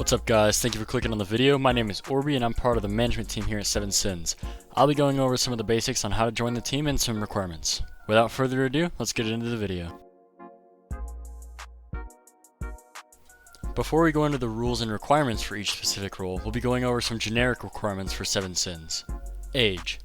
What's up guys, thank you for clicking on the video. My name is Orby and I'm part of the management team here at 7sins. I'll be going over some of the basics on how to join the team and some requirements. Without further ado, let's get into the video. Before we go into the rules and requirements for each specific role, we'll be going over some generic requirements for 7sins. Age.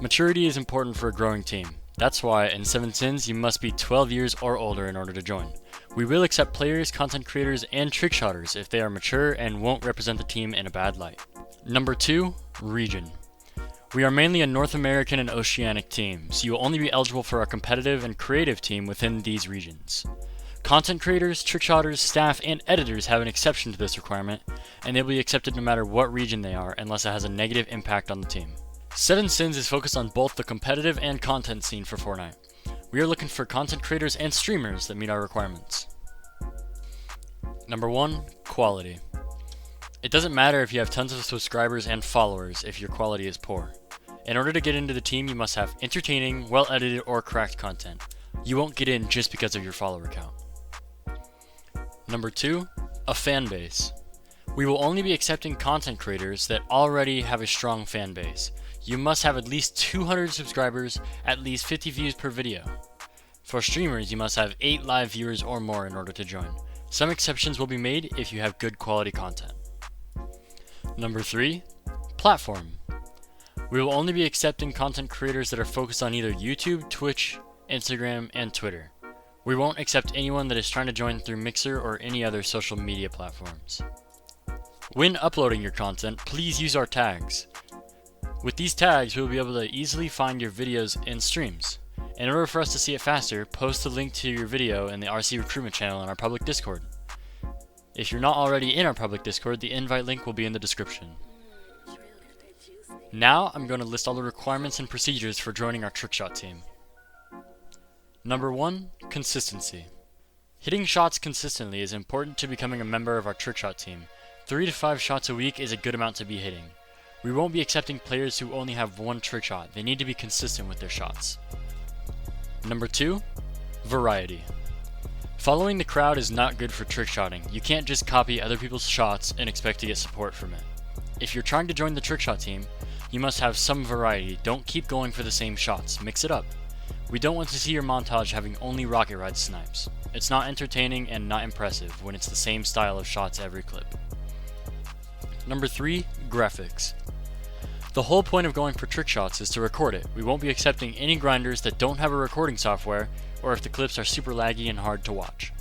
Maturity is important for a growing team. That's why in 7sins you must be 12 years or older in order to join. We will accept players, content creators, and trickshotters if they are mature and won't represent the team in a bad light. Number 2, region. We are mainly a North American and Oceanic team, so you will only be eligible for our competitive and creative team within these regions. Content creators, trickshotters, staff, and editors have an exception to this requirement, and they will be accepted no matter what region they are unless it has a negative impact on the team. 7sins is focused on both the competitive and content scene for Fortnite. We are looking for content creators and streamers that meet our requirements. Number 1, quality. It doesn't matter if you have tons of subscribers and followers if your quality is poor. In order to get into the team, you must have entertaining, well-edited, or cracked content. You won't get in just because of your follower count. Number 2, a fan base. We will only be accepting content creators that already have a strong fan base. You must have at least 200 subscribers, at least 50 views per video. For streamers, you must have 8 live viewers or more in order to join. Some exceptions will be made if you have good quality content. Number 3, platform. We will only be accepting content creators that are focused on either YouTube, Twitch, Instagram, and Twitter. We won't accept anyone that is trying to join through Mixer or any other social media platforms. When uploading your content, please use our tags. With these tags, we will be able to easily find your videos and streams. In order for us to see it faster, post a link to your video in the RC recruitment channel in our public Discord. If you're not already in our public Discord, the invite link will be in the description. Now, I'm going to list all the requirements and procedures for joining our Trickshot team. Number 1, consistency. Hitting shots consistently is important to becoming a member of our Trickshot team. 3 to 5 shots a week is a good amount to be hitting. We won't be accepting players who only have one trick shot. They need to be consistent with their shots. Number 2, variety. Following the crowd is not good for trickshotting. You can't just copy other people's shots and expect to get support from it. If you're trying to join the trickshot team, you must have some variety. Don't keep going for the same shots. Mix it up. We don't want to see your montage having only rocket ride snipes. It's not entertaining and not impressive when it's the same style of shots every clip. Number 3, graphics. The whole point of going for trick shots is to record it. We won't be accepting any grinders that don't have a recording software or if the clips are super laggy and hard to watch.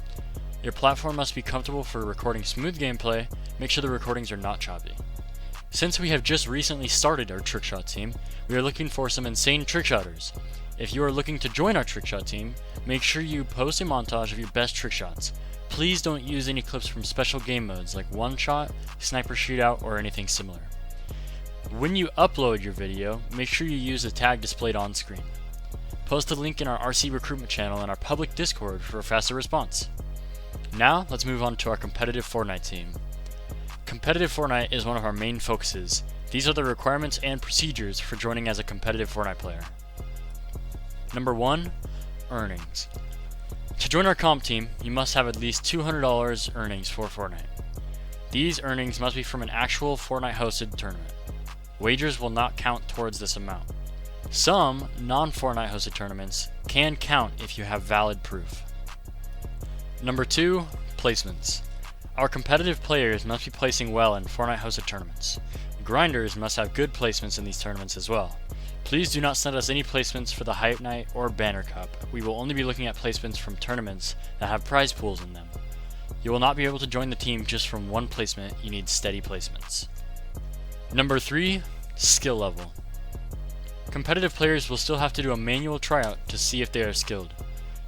Your platform must be comfortable for recording smooth gameplay. Make sure the recordings are not choppy. Since we have just recently started our trickshot team, we are looking for some insane trickshotters. If you are looking to join our trickshot team, make sure you post a montage of your best trickshots. Please don't use any clips from special game modes like One Shot, Sniper Shootout, or anything similar. When you upload your video, make sure you use the tag displayed on screen. Post a link in our RC recruitment channel and our public Discord for a faster response. Now, let's move on to our competitive Fortnite team. Competitive Fortnite is one of our main focuses. These are the requirements and procedures for joining as a competitive Fortnite player. Number 1, earnings. To join our comp team, you must have at least $200 earnings for Fortnite. These earnings must be from an actual Fortnite hosted tournament. Wagers will not count towards this amount. Some non-Fortnite hosted tournaments can count if you have valid proof. Number 2, placements. Our competitive players must be placing well in Fortnite hosted tournaments. Grinders must have good placements in these tournaments as well. Please do not send us any placements for the Hype Night or Banner Cup. We will only be looking at placements from tournaments that have prize pools in them. You will not be able to join the team just from one placement. You need steady placements. Number 3, skill level. Competitive players will still have to do a manual tryout to see if they are skilled.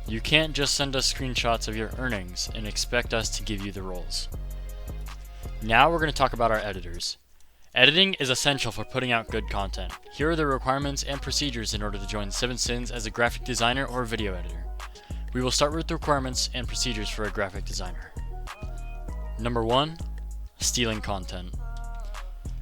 You can't just send us screenshots of your earnings and expect us to give you the roles. Now we're going to talk about our editors. Editing is essential for putting out good content. Here are the requirements and procedures in order to join 7sins as a graphic designer or video editor. We will start with the requirements and procedures for a graphic designer. Number 1, stealing content.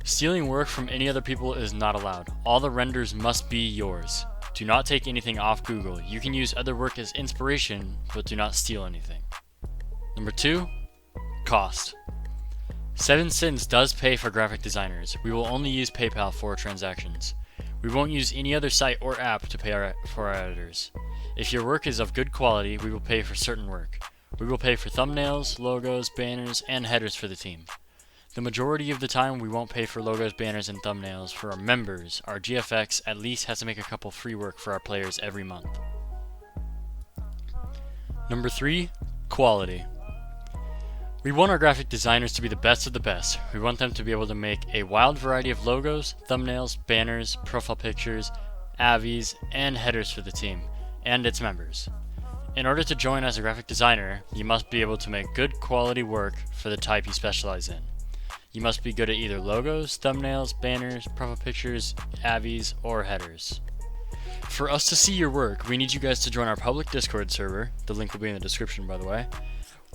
Stealing work from any other people is not allowed. All the renders must be yours. Do not take anything off Google. You can use other work as inspiration, but do not steal anything. Number 2, cost. Seven Sins does pay for graphic designers. We will only use PayPal for transactions. We won't use any other site or app to pay for our editors. If your work is of good quality, we will pay for certain work. We will pay for thumbnails, logos, banners, and headers for the team. The majority of the time, we won't pay for logos, banners, and thumbnails for our members. Our GFX at least has to make a couple free work for our players every month. Number 3, quality. We want our graphic designers to be the best of the best. We want them to be able to make a wild variety of logos, thumbnails, banners, profile pictures, avies, and headers for the team and its members. In order to join as a graphic designer, you must be able to make good quality work for the type you specialize in. You must be good at either logos, thumbnails, banners, profile pictures, avies, or headers. For us to see your work, we need you guys to join our public Discord server. The link will be in the description, by the way.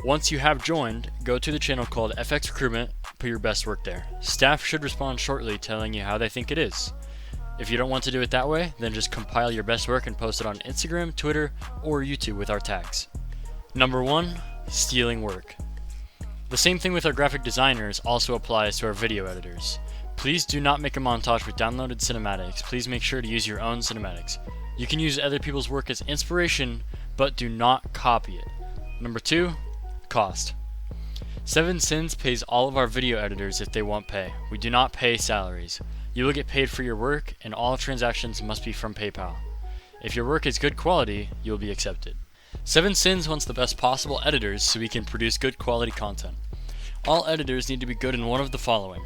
Once you have joined, go to the channel called FX Recruitment, put your best work there. Staff should respond shortly telling you how they think it is. If you don't want to do it that way, then just compile your best work and post it on Instagram, Twitter, or YouTube with our tags. Number 1, stealing work. The same thing with our graphic designers also applies to our video editors. Please do not make a montage with downloaded cinematics. Please make sure to use your own cinematics. You can use other people's work as inspiration, but do not copy it. Number 2, cost. Seven Sins pays all of our video editors if they want pay. We do not pay salaries. You will get paid for your work, and all transactions must be from PayPal. If your work is good quality, you will be accepted. Seven Sins wants the best possible editors so we can produce good quality content. All editors need to be good in one of the following: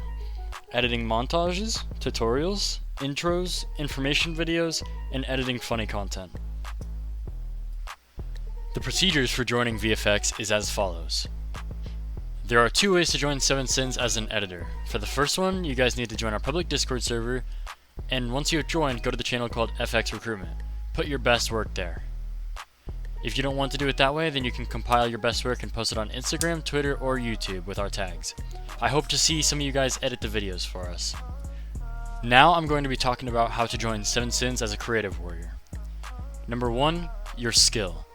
editing montages, tutorials, intros, information videos, and editing funny content. The procedures for joining VFX is as follows. There are 2 ways to join Seven Sins as an editor. For the first one, you guys need to join our public Discord server, and once you have joined, go to the channel called FX Recruitment. Put your best work there. If you don't want to do it that way, then you can compile your best work and post it on Instagram, Twitter, or YouTube with our tags. I hope to see some of you guys edit the videos for us. Now I'm going to be talking about how to join Seven Sins as a creative warrior. Number 1, your skill.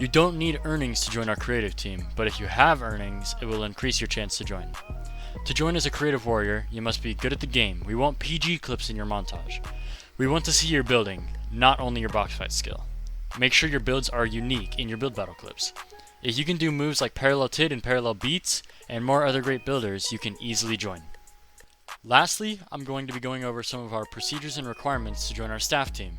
You don't need earnings to join our creative team, but if you have earnings, it will increase your chance to join. To join as a creative warrior, you must be good at the game. We want PG clips in your montage. We want to see your building, not only your box fight skill. Make sure your builds are unique in your build battle clips. If you can do moves like parallel TID and parallel beats, and more other great builders, you can easily join. Lastly, I'm going to be going over some of our procedures and requirements to join our staff team.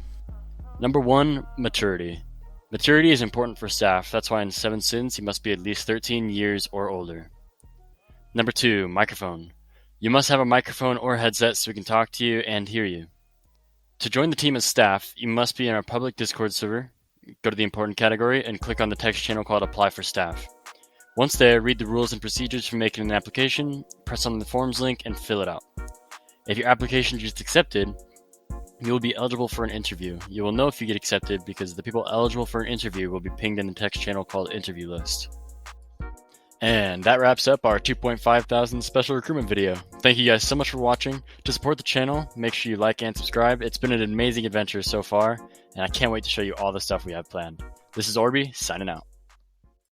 Number 1, maturity. Maturity is important for staff, that's why in Seven Sins you must be at least 13 years or older. Number 2, microphone. You must have a microphone or headset so we can talk to you and hear you. To join the team as staff, you must be in our public Discord server, go to the important category, and click on the text channel called Apply for Staff. Once there, read the rules and procedures for making an application, press on the forms link, and fill it out. If your application gets accepted, you will be eligible for an interview. You will know if you get accepted because the people eligible for an interview will be pinged in the text channel called Interview List. And that wraps up our 2.5 thousand special recruitment video. Thank you guys so much for watching. To support the channel, make sure you like and subscribe. It's been an amazing adventure so far, and I can't wait to show you all the stuff we have planned. This is Orby, signing out.